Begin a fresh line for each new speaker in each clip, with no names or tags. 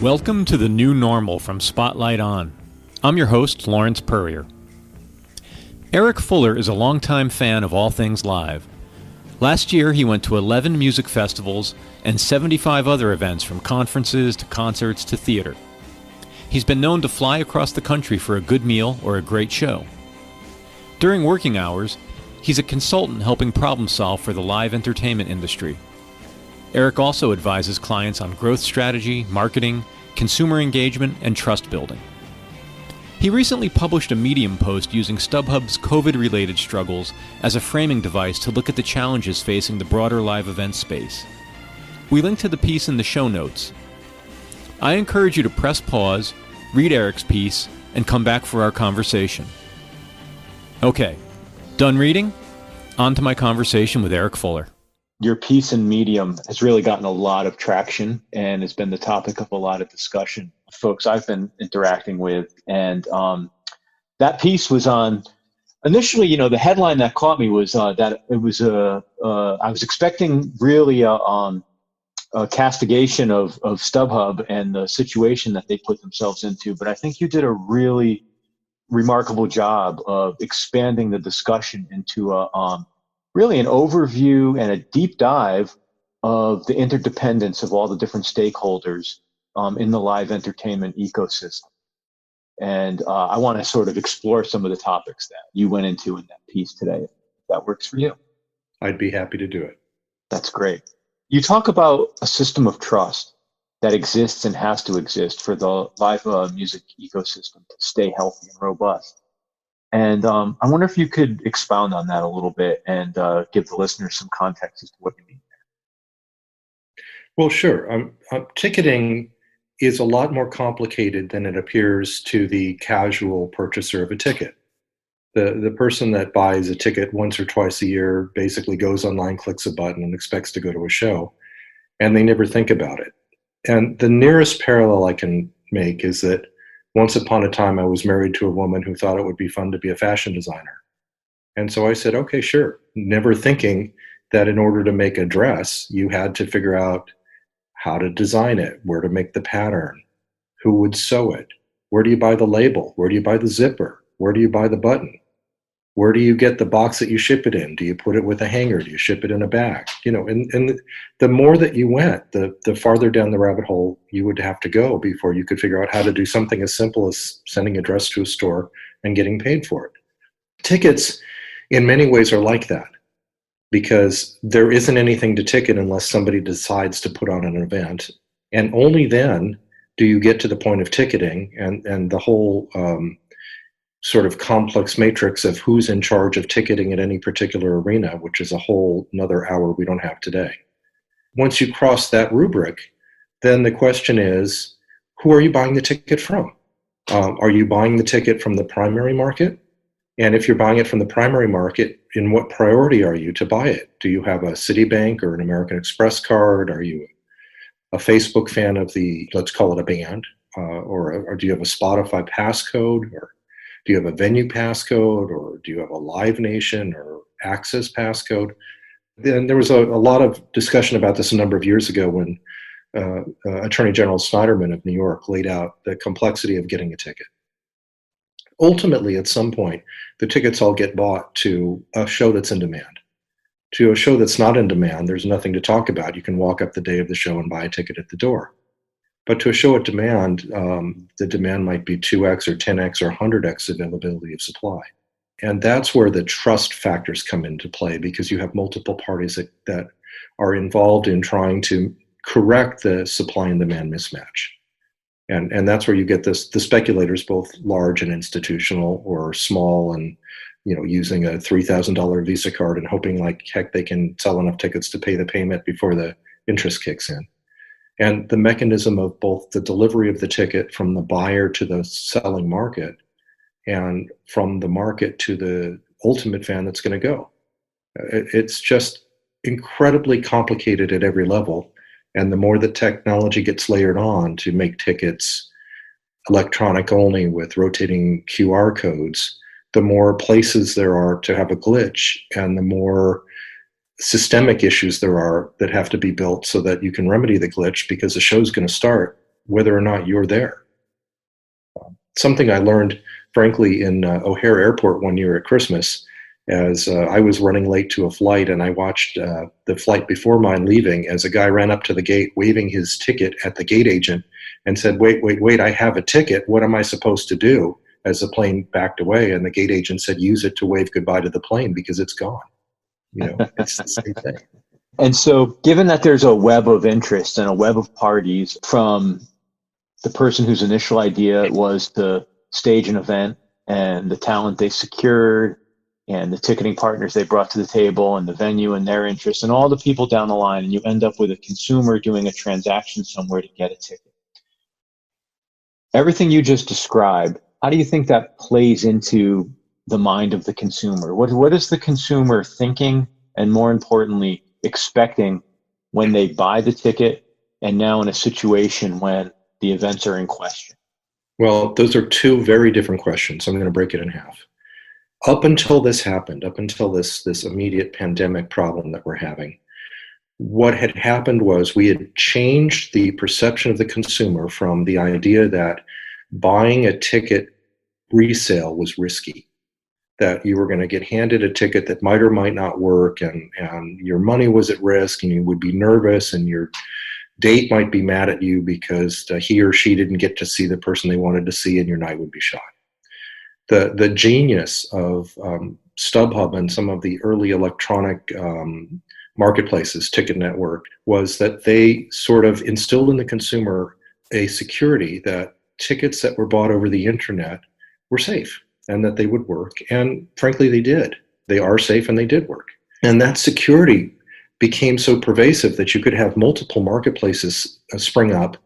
Welcome to the new normal from Spotlight On. I'm your host, Lawrence Peryer. Eric Fuller is a longtime fan of all things live. Last year, he went to 11 music festivals and 75 other events, from conferences to concerts to theater. He's been known to fly across the country for a good meal or a great show. During working hours, he's a consultant helping problem solve for the live entertainment industry. Eric also advises clients on growth strategy, marketing, consumer engagement, and trust building. He recently published a Medium post using StubHub's COVID-related struggles as a framing device to look at the challenges facing the broader live event space. We link to the piece in the show notes. I encourage you to press pause, read Eric's piece, and come back for our conversation. Okay, done reading? On to my conversation with Eric Fuller.
Your piece in Medium has really gotten a lot of traction and has been the topic of a lot of discussion. Folks I've been interacting with, and that piece was on, initially, the headline that caught me was that it was I was expecting really a castigation of StubHub and the situation that they put themselves into, but I think you did a really remarkable job of expanding the discussion into really an overview and a deep dive of the interdependence of all the different stakeholders in the live entertainment ecosystem. And I want to sort of explore some of the topics that you went into in that piece today, if that works for you.
I'd be happy to do it.
That's great. You talk about a system of trust that exists and has to exist for the live music ecosystem to stay healthy and robust. And I wonder if you could expound on that a little bit and give the listeners some context as to what you mean there.
Well, sure. Ticketing is a lot more complicated than it appears to the casual purchaser of a ticket. The person that buys a ticket once or twice a year basically goes online, clicks a button, and expects to go to a show, and they never think about it. And the nearest parallel I can make is that once upon a time, I was married to a woman who thought it would be fun to be a fashion designer. And so I said, okay, sure. Never thinking that in order to make a dress, you had to figure out how to design it, where to make the pattern, who would sew it, where do you buy the label, where do you buy the zipper, where do you buy the button, where do you get the box that you ship it in? Do you put it with a hanger? Do you ship it in a bag? And the more that you went, the farther down the rabbit hole you would have to go before you could figure out how to do something as simple as sending a dress to a store and getting paid for it. Tickets, in many ways, are like that, because there isn't anything to ticket unless somebody decides to put on an event. And only then do you get to the point of ticketing and the whole sort of complex matrix of who's in charge of ticketing at any particular arena, which is a whole another hour we don't have today. Once you cross that rubric, then the question is, who are you buying the ticket from? Are you buying the ticket from the primary market? And if you're buying it from the primary market, in what priority are you to buy it? Do you have a Citibank or an American Express card? Are you a Facebook fan of let's call it a band? Or do you have a Spotify passcode? Or do you have a venue passcode, or do you have a Live Nation or Access passcode? Then there was a lot of discussion about this a number of years ago when Attorney General Snyderman of New York laid out the complexity of getting a ticket. Ultimately, at some point, the tickets all get bought to a show that's in demand. To a show that's not in demand, there's nothing to talk about. You can walk up the day of the show and buy a ticket at the door. But to a show at demand, the demand might be 2x or 10x or 100x availability of supply. And that's where the trust factors come into play, because you have multiple parties that are involved in trying to correct the supply and demand mismatch. And that's where you get the speculators, both large and institutional, or small and using a $3,000 Visa card and hoping like heck they can sell enough tickets to pay the payment before the interest kicks in. And the mechanism of both the delivery of the ticket from the buyer to the selling market, and from the market to the ultimate fan that's going to go. It's just incredibly complicated at every level. And the more the technology gets layered on to make tickets electronic only with rotating QR codes, the more places there are to have a glitch, and the more systemic issues there are that have to be built so that you can remedy the glitch, because the show's going to start whether or not you're there. Something I learned, frankly, in O'Hare Airport one year at Christmas, as I was running late to a flight, and I watched the flight before mine leaving as a guy ran up to the gate waving his ticket at the gate agent and said, wait, I have a ticket. What am I supposed to do? As the plane backed away, and the gate agent said, use it to wave goodbye to the plane because it's gone. It's the same thing.
And so, given that there's a web of interest and a web of parties, from the person whose initial idea was to stage an event and the talent they secured and the ticketing partners they brought to the table and the venue and their interest and all the people down the line, and you end up with a consumer doing a transaction somewhere to get a ticket. Everything you just described, how do you think that plays into the mind of the consumer? What is the consumer thinking, and more importantly, expecting when they buy the ticket and now in a situation when the events are in question?
Well, those are two very different questions. I'm going to break it in half. Up until this happened, up until this immediate pandemic problem that we're having, what had happened was we had changed the perception of the consumer from the idea that buying a ticket resale was risky, that you were going to get handed a ticket that might or might not work, and your money was at risk, and you would be nervous, and your date might be mad at you because he or she didn't get to see the person they wanted to see, and your night would be shot. The genius of StubHub and some of the early electronic marketplaces, Ticket Network, was that they sort of instilled in the consumer a security that tickets that were bought over the internet were safe and that they would work. And frankly, they did. They are safe and they did work. And that security became so pervasive that you could have multiple marketplaces spring up,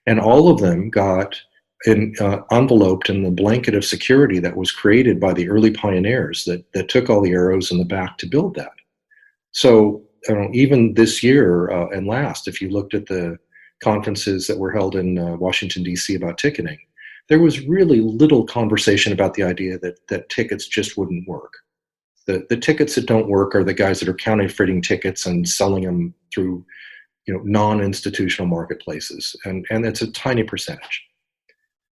and all of them got enveloped in the blanket of security that was created by the early pioneers that took all the arrows in the back to build that. So even this year and last, if you looked at the conferences that were held in Washington, D.C. about ticketing, there was really little conversation about the idea that tickets just wouldn't work. The tickets that don't work are the guys that are counterfeiting tickets and selling them through non-institutional marketplaces, and it's a tiny percentage.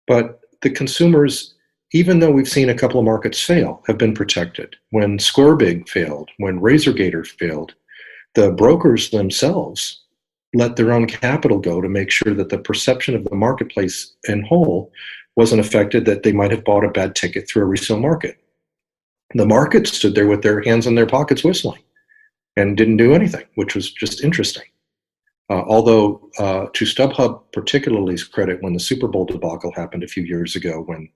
But the consumers, even though we've seen a couple of markets fail, have been protected. When Scorebig failed, when RazorGator failed, the brokers themselves let their own capital go to make sure that the perception of the marketplace in whole wasn't affected, that they might have bought a bad ticket through a resale market. The market stood there with their hands in their pockets whistling and didn't do anything, which was just interesting. Although to StubHub particularly's credit, when the Super Bowl debacle happened a few years ago, when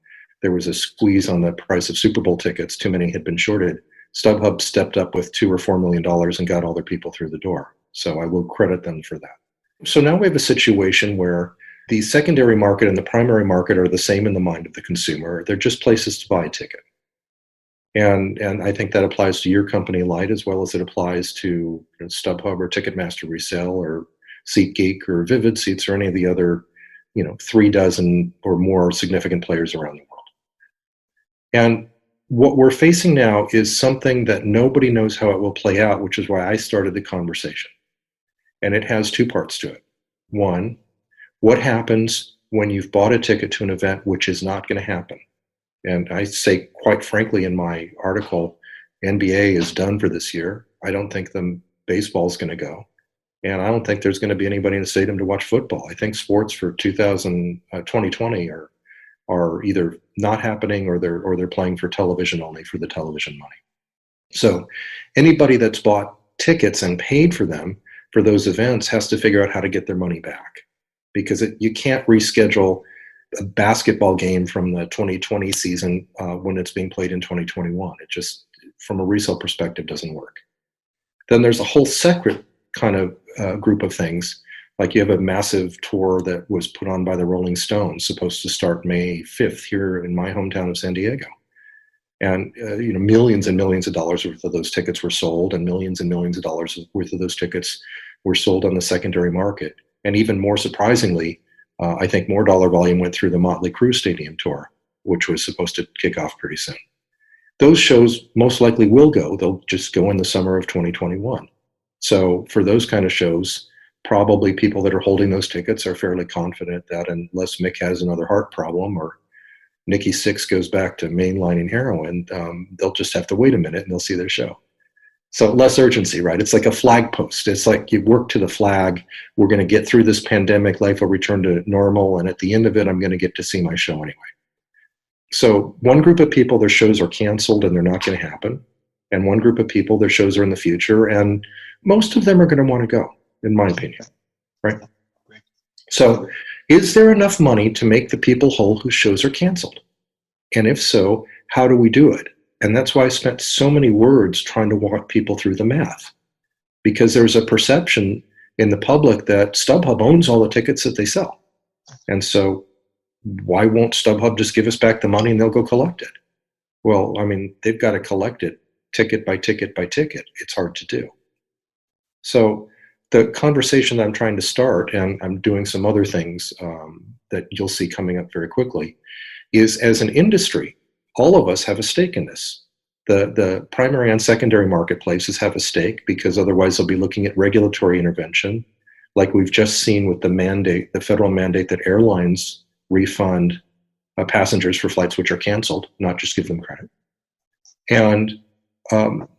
there was a squeeze on the price of Super Bowl tickets, too many had been shorted, StubHub stepped up with $2 or $4 million and got all their people through the door. So I will credit them for that. So now we have a situation where the secondary market and the primary market are the same in the mind of the consumer. They're just places to buy a ticket. And I think that applies to your company, Light, as well as it applies to StubHub or Ticketmaster Resale or SeatGeek or Vivid Seats or any of the other 36 or more significant players around the world. And what we're facing now is something that nobody knows how it will play out, which is why I started the conversation. And it has two parts to it. One, what happens when you've bought a ticket to an event which is not going to happen? And I say, quite frankly, in my article, NBA is done for this year. I don't think the baseball's going to go. And I don't think there's going to be anybody in the stadium to watch football. I think sports for 2020 are either not happening or they're playing for television only, for the television money. So anybody that's bought tickets and paid for them for those events has to figure out how to get their money back, because you can't reschedule a basketball game from the 2020 season when it's being played in 2021. It just, from a resale perspective, doesn't work. Then there's a whole separate kind of group of things. Like you have a massive tour that was put on by the Rolling Stones, supposed to start May 5th here in my hometown of San Diego. And millions and millions of dollars worth of those tickets were sold, and millions of dollars worth of those tickets were sold on the secondary market. And even more surprisingly, I think more dollar volume went through the Motley Crue Stadium tour, which was supposed to kick off pretty soon. Those shows most likely will go. They'll just go in the summer of 2021. So for those kind of shows, probably people that are holding those tickets are fairly confident that unless Mick has another heart problem or Nikki Sixx goes back to mainlining heroin, they'll just have to wait a minute and they'll see their show. So less urgency, right? It's like a flag post. It's like you work to the flag. We're going to get through this pandemic. Life will return to normal. And at the end of it, I'm going to get to see my show anyway. So one group of people, their shows are canceled and they're not going to happen. And one group of people, their shows are in the future. And most of them are going to want to go, in my opinion, right? So is there enough money to make the people whole whose shows are canceled? And if so, how do we do it? And that's why I spent so many words trying to walk people through the math, because there's a perception in the public that StubHub owns all the tickets that they sell. And so why won't StubHub just give us back the money and they'll go collect it? Well, I mean, they've got to collect it ticket by ticket by ticket. It's hard to do. So the conversation that I'm trying to start, and I'm doing some other things that you'll see coming up very quickly, is as an industry, all of us have a stake in this. The primary and secondary marketplaces have a stake, because otherwise they'll be looking at regulatory intervention, like we've just seen with the mandate, the federal mandate that airlines refund passengers for flights which are canceled, not just give them credit. And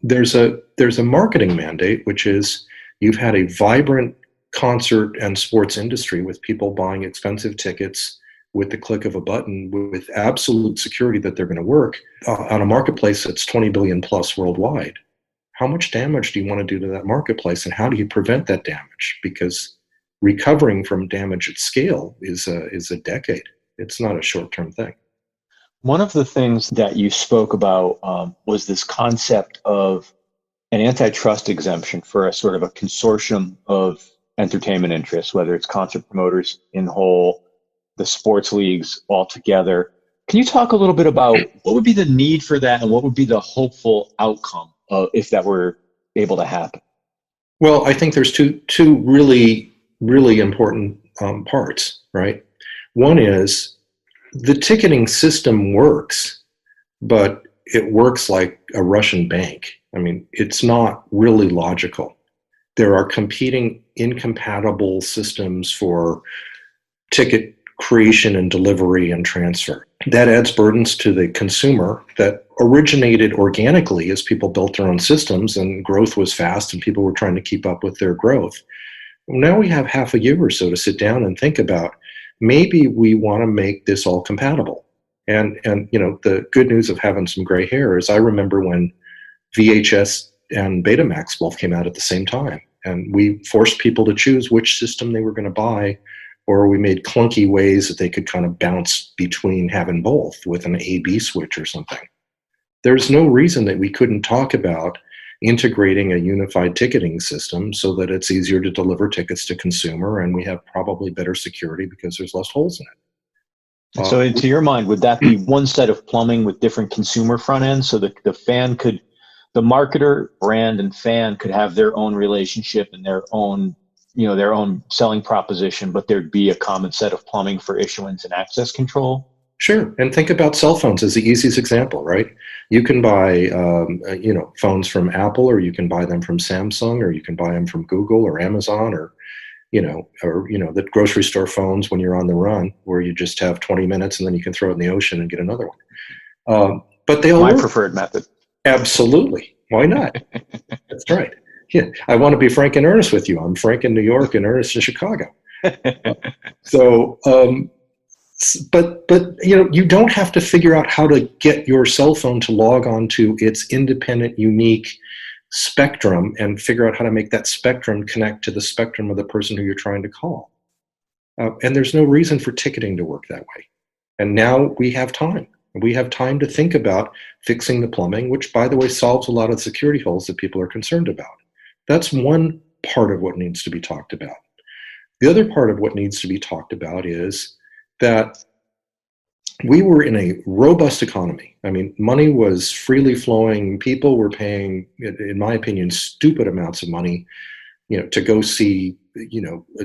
there's a marketing mandate, which is you've had a vibrant concert and sports industry with people buying expensive tickets with the click of a button, with absolute security that they're going to work on a marketplace that's 20 billion plus worldwide. How much damage do you want to do to that marketplace, and how do you prevent that damage? Because recovering from damage at scale is a decade. It's not a short-term thing.
One of the things that you spoke about was this concept of an antitrust exemption for a sort of a consortium of entertainment interests, whether it's concert promoters in whole, the sports leagues all together. Can you talk a little bit about what would be the need for that, and what would be the hopeful outcome if that were able to happen?
Well, I think there's two really, really important parts, right? One is the ticketing system works, but it works like a Russian bank. I mean, it's not really logical. There are competing incompatible systems for ticket creation and delivery and transfer. That adds burdens to the consumer that originated organically as people built their own systems and growth was fast and people were trying to keep up with their growth. Now we have half a year or so to sit down and think about, maybe we want to make this all compatible. And you know, the good news of having some gray hair is I remember when VHS and Betamax both came out at the same time, and we forced people to choose which system they were going to buy, or we made clunky ways that they could kind of bounce between having both with an A/B switch or something. There's no reason that we couldn't talk about integrating a unified ticketing system so that it's easier to deliver tickets to consumer, and we have probably better security because there's less holes in it.
So to your mind, would that be one set of plumbing with different consumer front ends, so that the fan could, the marketer, brand, and fan could have their own relationship and their own, you know, their own selling proposition, but there'd be a common set of plumbing for issuance and access control?
Sure. And think about cell phones as the easiest example, right? You can buy, phones from Apple, or you can buy them from Samsung, or you can buy them from Google or Amazon, or the grocery store phones when you're on the run, where you just have 20 minutes and then you can throw it in the ocean and get another one. But they all
My
work.
preferred method.
Absolutely. Why not? That's right. Yeah. I want to be frank and earnest with you. I'm frank in New York and earnest in Chicago. But you don't have to figure out how to get your cell phone to log on to its independent, unique spectrum and figure out how to make that spectrum connect to the spectrum of the person who you're trying to call. And there's no reason for ticketing to work that way. And now we have time. We have time to think about fixing the plumbing, which, by the way, solves a lot of the security holes that people are concerned about. That's one part of what needs to be talked about. The other part of what needs to be talked about is that we were in a robust economy. I mean, money was freely flowing. People were paying, in my opinion, stupid amounts of money, to go see,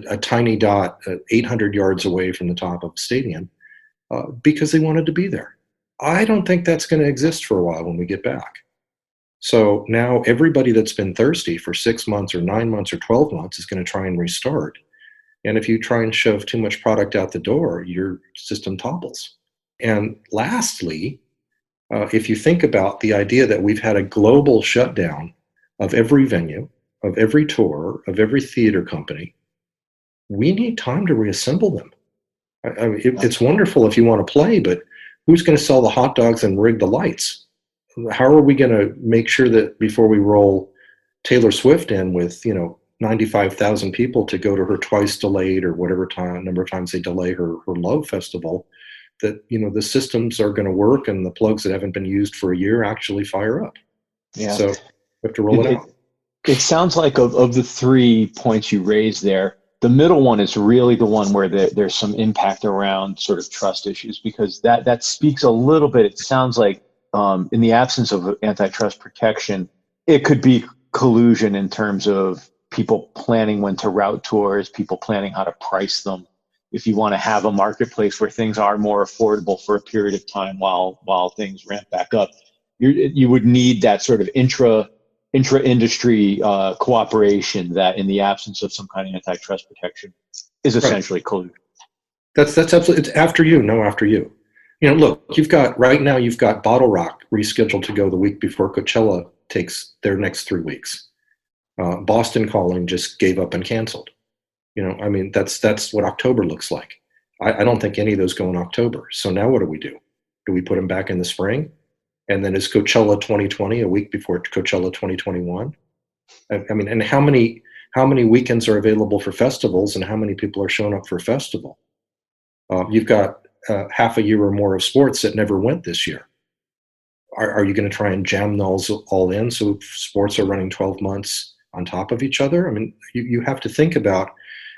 a tiny dot 800 yards away from the top of a stadium because they wanted to be there. I don't think that's going to exist for a while when we get back. So now everybody that's been thirsty for 6 months or 9 months or 12 months is going to try and restart. And if you try and shove too much product out the door, your system topples. And lastly, if you think about the idea that we've had a global shutdown of every venue, of every tour, of every theater company, we need time to reassemble them. It's wonderful if you want to play, but who's going to sell the hot dogs and rig the lights? How are we going to make sure that before we roll Taylor Swift in with 95,000 people to go to her twice delayed or whatever number of times they delay her Love Festival, that the systems are going to work and the plugs that haven't been used for a year actually fire up?
Yeah.
So we have to roll it out.
It sounds like of the 3 points you raised there, the middle one is really the one where there's some impact around sort of trust issues, because that speaks a little bit. It sounds like in the absence of antitrust protection, it could be collusion in terms of people planning when to route tours, people planning how to price them. If you want to have a marketplace where things are more affordable for a period of time while things ramp back up, you would need that sort of intra-industry cooperation that, in the absence of some kind of antitrust protection, is essentially collusion.
That's absolutely. It's after you, no after you. Look, you've got Bottle Rock rescheduled to go the week before Coachella takes their next 3 weeks. Boston Calling just gave up and canceled. That's what October looks like. I don't think any of those go in October. So now what do? Do we put them back in the spring? And then is Coachella 2020 a week before Coachella 2021? And how many weekends are available for festivals, and how many people are showing up for a festival? You've got half a year or more of sports that never went this year. Are you going to try and jam those all in so sports are running 12 months on top of each other? You have to think about,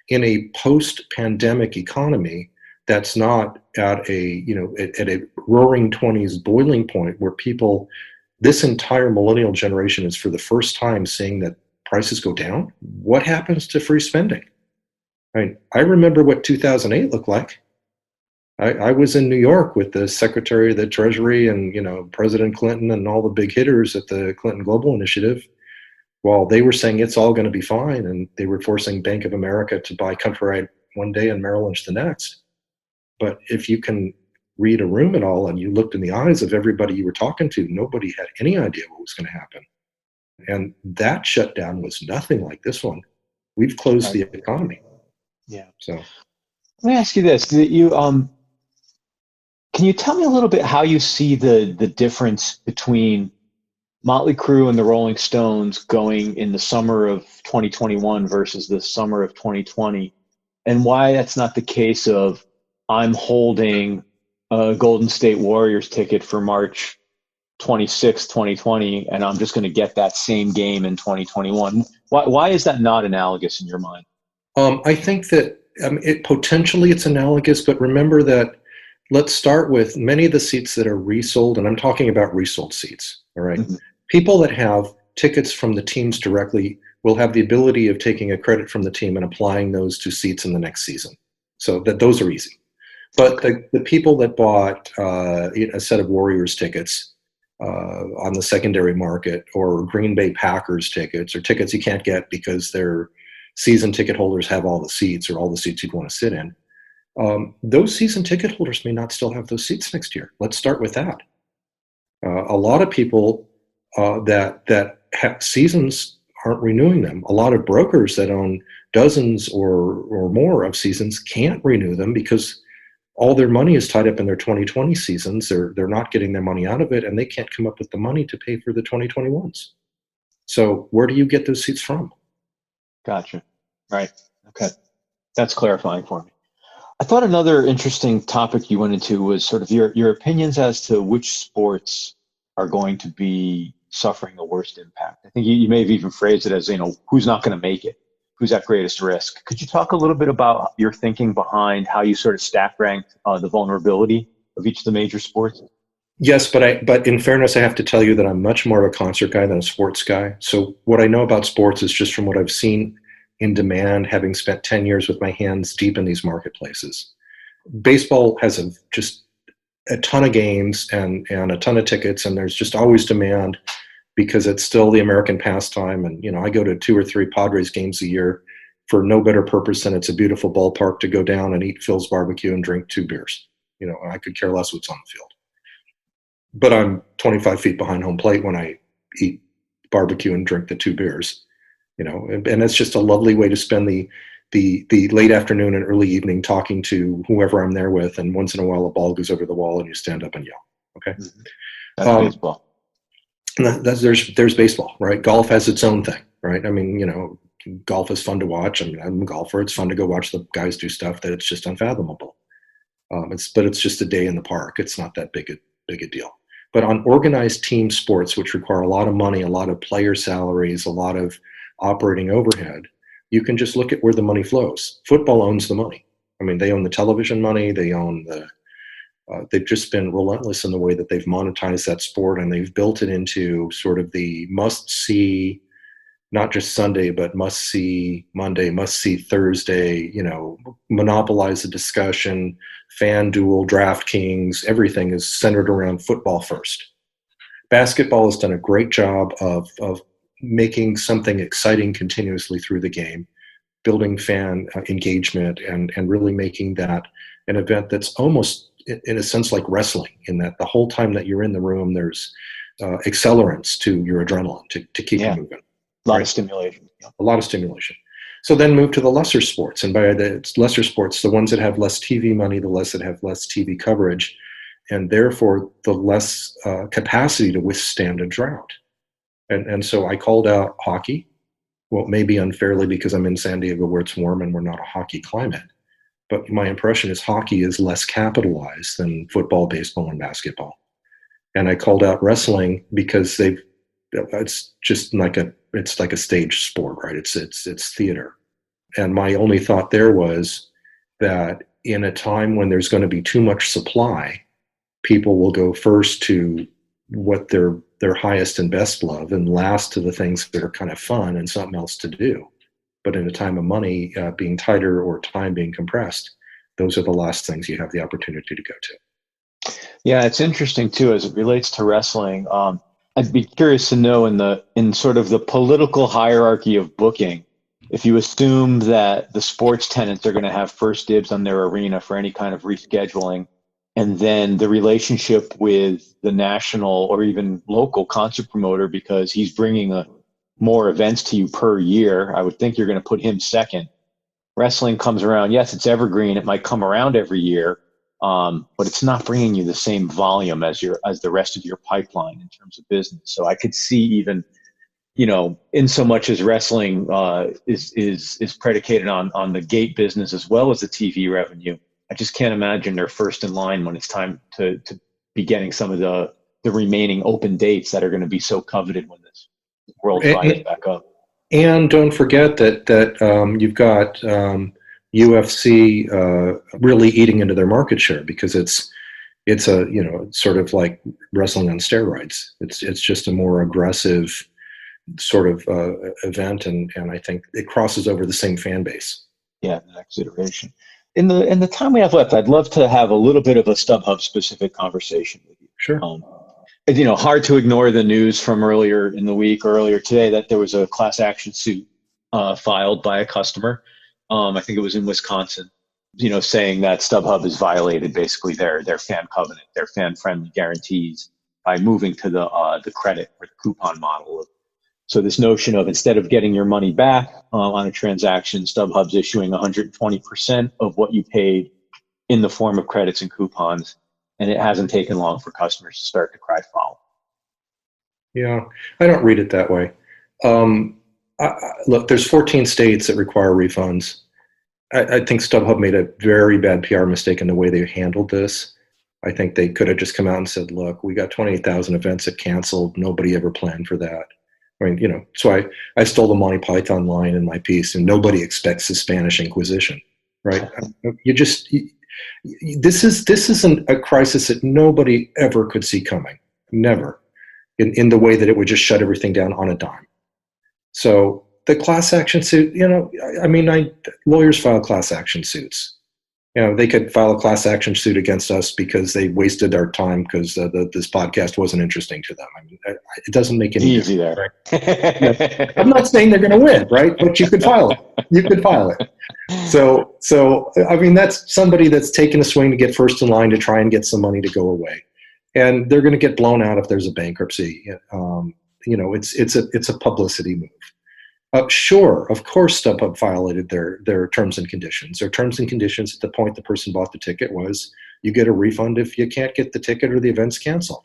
in a post-pandemic economy that's not at a roaring 20s boiling point, where this entire millennial generation is for the first time seeing that prices go down. What happens to free spending? I remember what 2008 looked like. I was in New York with the Secretary of the Treasury and President Clinton and all the big hitters at the Clinton Global Initiative, while they were saying it's all going to be fine, and they were forcing Bank of America to buy Countrywide one day and Merrill Lynch the next. But if you can read a room at all and you looked in the eyes of everybody you were talking to, nobody had any idea what was going to happen. And that shutdown was nothing like this one. We've closed the economy.
Yeah.
So
let me ask you this: can you tell me a little bit how you see the difference between Motley Crue and the Rolling Stones going in the summer of 2021 versus the summer of 2020, and why that's not the case of, I'm holding a Golden State Warriors ticket for March 26, 2020, and I'm just going to get that same game in 2021? Why is that not analogous in your mind?
I think that it's analogous, but remember that, let's start with many of the seats that are resold, and I'm talking about resold seats, all right? Mm-hmm. People that have tickets from the teams directly will have the ability of taking a credit from the team and applying those to seats in the next season. So those are easy. But the people that bought a set of Warriors tickets on the secondary market, or Green Bay Packers tickets, or tickets you can't get because their season ticket holders have all the seats, or all the seats you'd want to sit in, those season ticket holders may not still have those seats next year. Let's start with that. A lot of people that have seasons aren't renewing them. A lot of brokers that own dozens or more of seasons can't renew them because all their money is tied up in their 2020 seasons. They're not getting their money out of it, and they can't come up with the money to pay for the 2021s. So where do you get those seats from?
Gotcha. Right. Okay. That's clarifying for me. I thought another interesting topic you went into was sort of your opinions as to which sports are going to be suffering the worst impact. I think you may have even phrased it as, who's not going to make it, who's at greatest risk. Could you talk a little bit about your thinking behind how you sort of stack ranked the vulnerability of each of the major sports?
Yes, but in fairness, I have to tell you that I'm much more of a concert guy than a sports guy. So what I know about sports is just from what I've seen in demand, having spent 10 years with my hands deep in these marketplaces. Baseball has just a ton of games and a ton of tickets, and there's just always demand. because it's still the American pastime. And, I go to 2 or 3 Padres games a year for no better purpose than it's a beautiful ballpark to go down and eat Phil's barbecue and drink 2 beers. I could care less what's on the field. But I'm 25 feet behind home plate when I eat barbecue and drink the 2 beers, and it's just a lovely way to spend the late afternoon and early evening talking to whoever I'm there with. And once in a while, a ball goes over the wall and you stand up and yell. Okay.
That's baseball.
There's baseball, right? Golf has its own thing, right? I mean, golf is fun to watch. I'm a golfer. It's fun to go watch the guys do stuff that it's just unfathomable. But it's just a day in the park. It's not that big a deal. But on organized team sports, which require a lot of money, a lot of player salaries, a lot of operating overhead, you can just look at where the money flows. Football owns the money. I mean, they own the television money. They own they've just been relentless in the way that they've monetized that sport, and they've built it into sort of the must-see, not just Sunday, but must-see Monday, must-see Thursday, monopolize the discussion, FanDuel, DraftKings, everything is centered around football first. Basketball has done a great job of making something exciting continuously through the game, building fan engagement, and really making that an event that's almost, in a sense, like wrestling, in that the whole time that you're in the room, there's accelerants to your adrenaline to keep you moving.
A lot of stimulation.
A lot of stimulation. So then move to the lesser sports. And by the lesser sports, the ones that have less TV money, the less that have less TV coverage, and therefore the less capacity to withstand a drought. And so I called out hockey. Well, maybe unfairly because I'm in San Diego where it's warm and we're not a hockey climate. But my impression is hockey is less capitalized than football, baseball, and basketball. And I called out wrestling because it's just like a stage sport, right? It's theater. And my only thought there was that in a time when there's going to be too much supply, people will go first to what their highest and best love, and last to the things that are kind of fun and something else to do. But in a time of money being tighter or time being compressed, those are the last things you have the opportunity to go to.
Yeah, it's interesting too as it relates to wrestling. I'd be curious to know in sort of the political hierarchy of booking, if you assume that the sports tenants are going to have first dibs on their arena for any kind of rescheduling, and then the relationship with the national or even local concert promoter, because he's bringing more events to you per year, I would think you're going to put him second. Wrestling comes around. Yes, it's evergreen. It might come around every year, but it's not bringing you the same volume as the rest of your pipeline in terms of business. So I could see even, in so much as wrestling is predicated on the gate business as well as the TV revenue, I just can't imagine they're first in line when it's time to be getting some of the remaining open dates that are going to be so coveted when this world fires back up.
And don't forget that you've got UFC really eating into their market share, because it's a sort of like wrestling on steroids. It's just a more aggressive sort of event, and I think it crosses over the same fan base.
Yeah, the next iteration. In the time we have left, I'd love to have a little bit of a StubHub specific conversation with you.
Sure.
Hard to ignore the news from earlier in the week, or earlier today, that there was a class action suit filed by a customer. I think it was in Wisconsin, saying that StubHub has violated basically their fan covenant, their fan friendly guarantees, by moving to the credit or the coupon model. So this notion of, instead of getting your money back on a transaction, StubHub's issuing 120% of what you paid in the form of credits and coupons. And it hasn't taken long for customers to start to cry foul.
Yeah, I don't read it that way. Look, there's 14 states that require refunds. I think StubHub made a very bad PR mistake in the way they handled this. I think they could have just come out and said, look, we got 28,000 events that canceled. Nobody ever planned for that. I mean, so I stole the Monty Python line in my piece, and nobody expects the Spanish Inquisition, right? This isn't a crisis that nobody ever could see coming, never, in the way that it would just shut everything down on a dime. So the class action suit, lawyers file class action suits. They could file a class action suit against us because they wasted our time because this podcast wasn't interesting to them. I mean, it doesn't make any
Easy
difference.
there.
Right? I'm not saying they're going to win, right? But you could file it. You could file it. So I mean, that's somebody that's taken a swing to get first in line to try and get some money to go away, and they're going to get blown out if there's a bankruptcy. It's a publicity move. Sure, of course, StubHub violated their terms and conditions. Their terms and conditions at the point the person bought the ticket was you get a refund if you can't get the ticket or the event's canceled.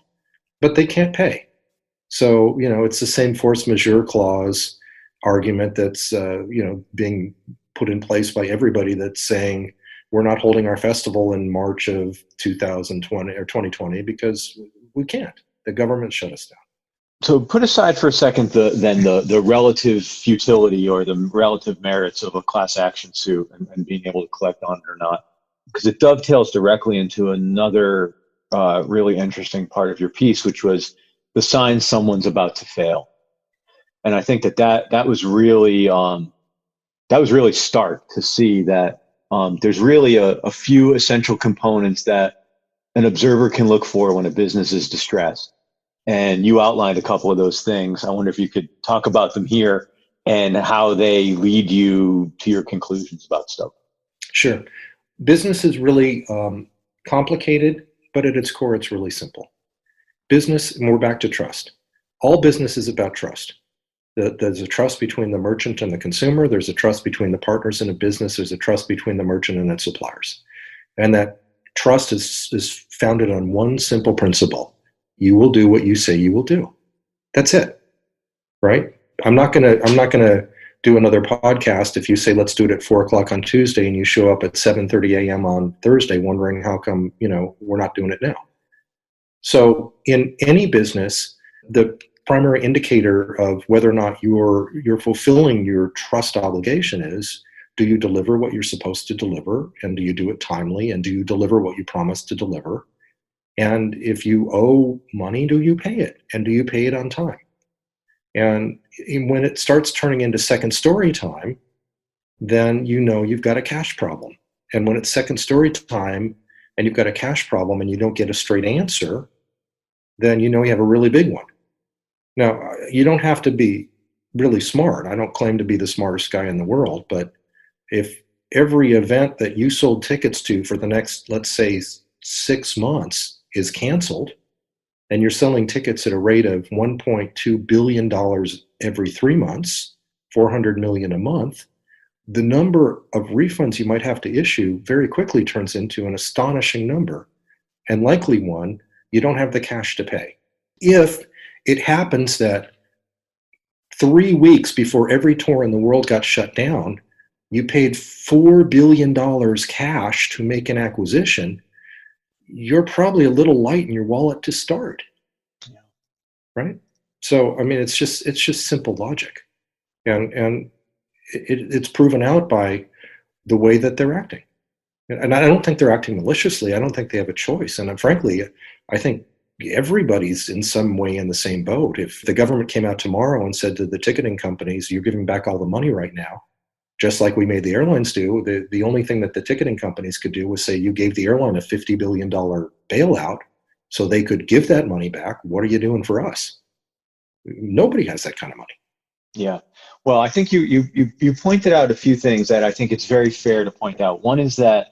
But they can't pay. So, it's the same force majeure clause argument that's, being put in place by everybody that's saying we're not holding our festival in March of 2020 or 2020 because we can't. The government shut us down.
So put aside for a second the relative futility or the relative merits of a class action suit and being able to collect on it or not, because it dovetails directly into another really interesting part of your piece, which was the signs someone's about to fail. And I think that was really stark to see that there's really a few essential components that an observer can look for when a business is distressed. And you outlined a couple of those things. I wonder if you could talk about them here and how they lead you to your conclusions about stuff.
Sure. Business is really complicated, but at its core, it's really simple. Business, and we're back to trust. All business is about trust. There's a trust between the merchant and the consumer. There's a trust between the partners in a business. There's a trust between the merchant and its suppliers. And that trust is founded on one simple principle. You will do what you say you will do. That's it, right? I'm not gonna do another podcast if you say let's do it at 4:00 on Tuesday and you show up at 7:30 a.m. on Thursday, wondering how come we're not doing it now. So in any business, the primary indicator of whether or not you're fulfilling your trust obligation is: do you deliver what you're supposed to deliver, and do you do it timely, and do you deliver what you promised to deliver? And if you owe money, do you pay it? And do you pay it on time? And when it starts turning into second story time, then you've got a cash problem. And when it's second story time and you've got a cash problem and you don't get a straight answer, then you have a really big one. Now, you don't have to be really smart. I don't claim to be the smartest guy in the world, but if every event that you sold tickets to for the next, let's say, 6 months is canceled, and you're selling tickets at a rate of $1.2 billion every 3 months, 400 million a month, the number of refunds you might have to issue very quickly turns into an astonishing number, and likely one you don't have the cash to pay. If it happens that 3 weeks before every tour in the world got shut down, you paid $4 billion cash to make an acquisition, you're probably a little light in your wallet to start. Yeah. Right? So, I mean, it's just simple logic. And it's proven out by the way that they're acting. And I don't think they're acting maliciously. I don't think they have a choice. And frankly, I think everybody's in some way in the same boat. If the government came out tomorrow and said to the ticketing companies, you're giving back all the money right now, just like we made the airlines do, the only thing that the ticketing companies could do was say, you gave the airline a $50 billion bailout so they could give that money back. What are you doing for us? Nobody has that kind of money.
Yeah. Well, I think you pointed out a few things that I think it's very fair to point out. One is that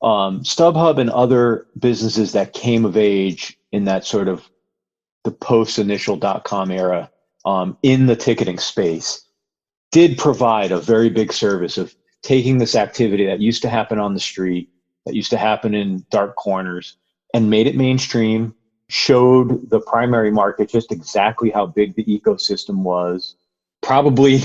StubHub and other businesses that came of age in that sort of the post-initial .com era in the ticketing space did provide a very big service of taking this activity that used to happen on the street, that used to happen in dark corners, and made it mainstream, showed the primary market just exactly how big the ecosystem was, probably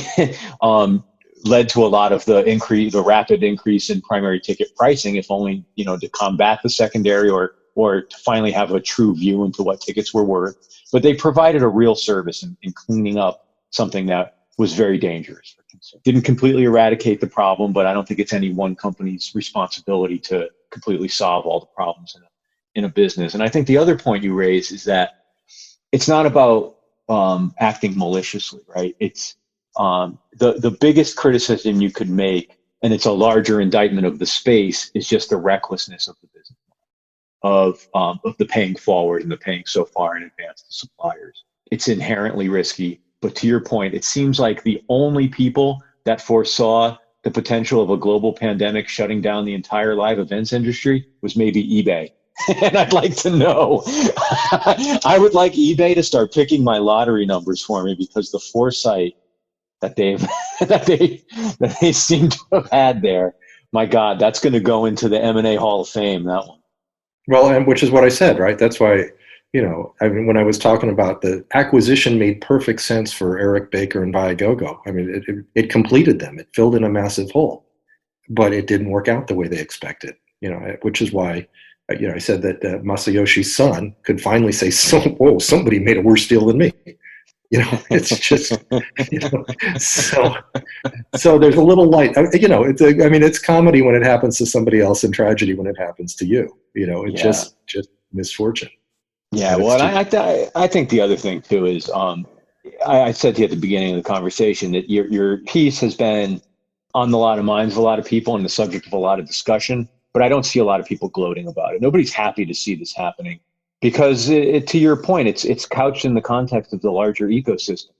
led to a lot of the rapid increase in primary ticket pricing, if only, to combat the secondary or to finally have a true view into what tickets were worth. But they provided a real service in cleaning up something that was very dangerous for consumers. Didn't completely eradicate the problem, but I don't think it's any one company's responsibility to completely solve all the problems in a business. And I think the other point you raise is that it's not about acting maliciously, right? It's the biggest criticism you could make and it's a larger indictment of the space, is just the recklessness of the business of the paying forward and the paying so far in advance to suppliers. It's inherently risky, but to your point, it seems like the only people that foresaw the potential of a global pandemic shutting down the entire live events industry was maybe eBay. And I'd like to know, I would like eBay to start picking my lottery numbers for me, because the foresight that that they seem to have had there, my God, that's going to go into the M&A Hall of Fame, that one.
Well, and which is what I said, right? That's why, I mean, when I was talking about the acquisition made perfect sense for Eric Baker and Viagogo. I mean, it completed them. It filled in a massive hole, but it didn't work out the way they expected, which is why, I said that Masayoshi's son could finally say, whoa, somebody made a worse deal than me. It's just, so there's a little light, it's comedy when it happens to somebody else and tragedy when it happens to you, it's just misfortune.
Yeah. Well, I think the other thing too is, I said to you at the beginning of the conversation that your piece has been on a lot of minds of a lot of people and the subject of a lot of discussion, but I don't see a lot of people gloating about it. Nobody's happy to see this happening. Because to your point, it's couched in the context of the larger ecosystem.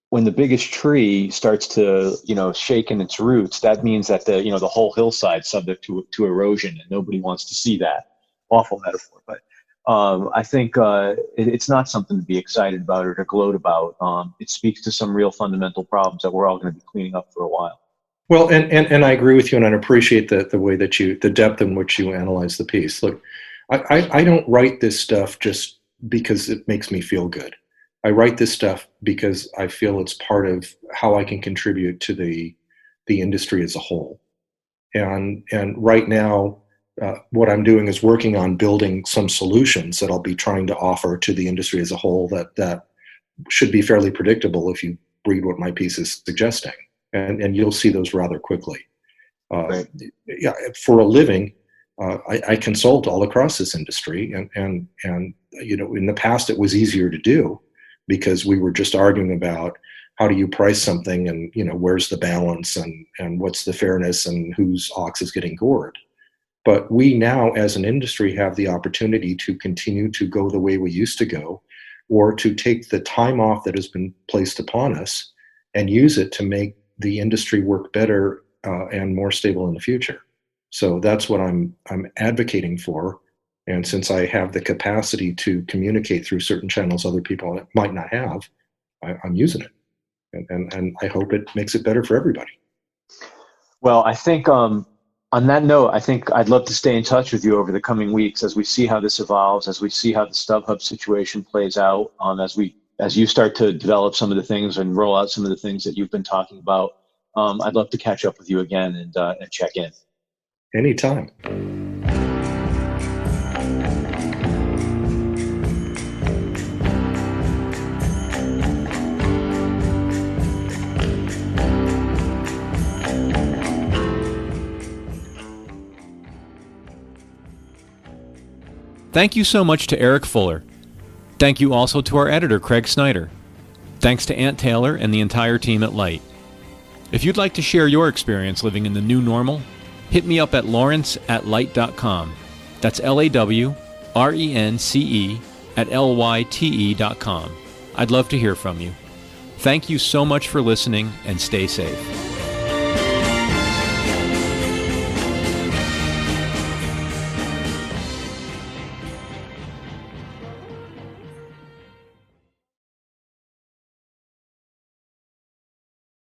When the biggest tree starts to, shake in its roots, that means that the whole hillside's subject to erosion, and nobody wants to see that. Awful metaphor, but I think it's not something to be excited about or to gloat about. It speaks to some real fundamental problems that we're all going to be cleaning up for a while.
Well, and I agree with you, and I appreciate the way that the depth in which you analyze the piece. Look, I don't write this stuff just because it makes me feel good. I write this stuff because I feel it's part of how I can contribute to the industry as a whole. And right now, what I'm doing is working on building some solutions that I'll be trying to offer to the industry as a whole that should be fairly predictable if you read what my piece is suggesting. And you'll see those rather quickly.
Right.
Yeah, for a living, I consult all across this industry, and in the past it was easier to do because we were just arguing about how do you price something, and where's the balance, and what's the fairness, and whose ox is getting gored. But we now, as an industry, have the opportunity to continue to go the way we used to go, or to take the time off that has been placed upon us and use it to make the industry work better and more stable in the future. So that's what I'm advocating for. And since I have the capacity to communicate through certain channels other people might not have, I'm using it. And I hope it makes it better for everybody.
Well, I think on that note, I think I'd love to stay in touch with you over the coming weeks as we see how this evolves, as we see how the StubHub situation plays out, as you start to develop some of the things and roll out some of the things that you've been talking about. I'd love to catch up with you again and check in.
Anytime.
Thank you so much to Eric Fuller. Thank you also to our editor, Craig Snyder. Thanks to Ant Taylor and the entire team at Light. If you'd like to share your experience living in the new normal, hit me up at lawrence@lyte.com. That's LAWRENCE@LYTE.com. I'd love to hear from you. Thank you so much for listening, and stay safe.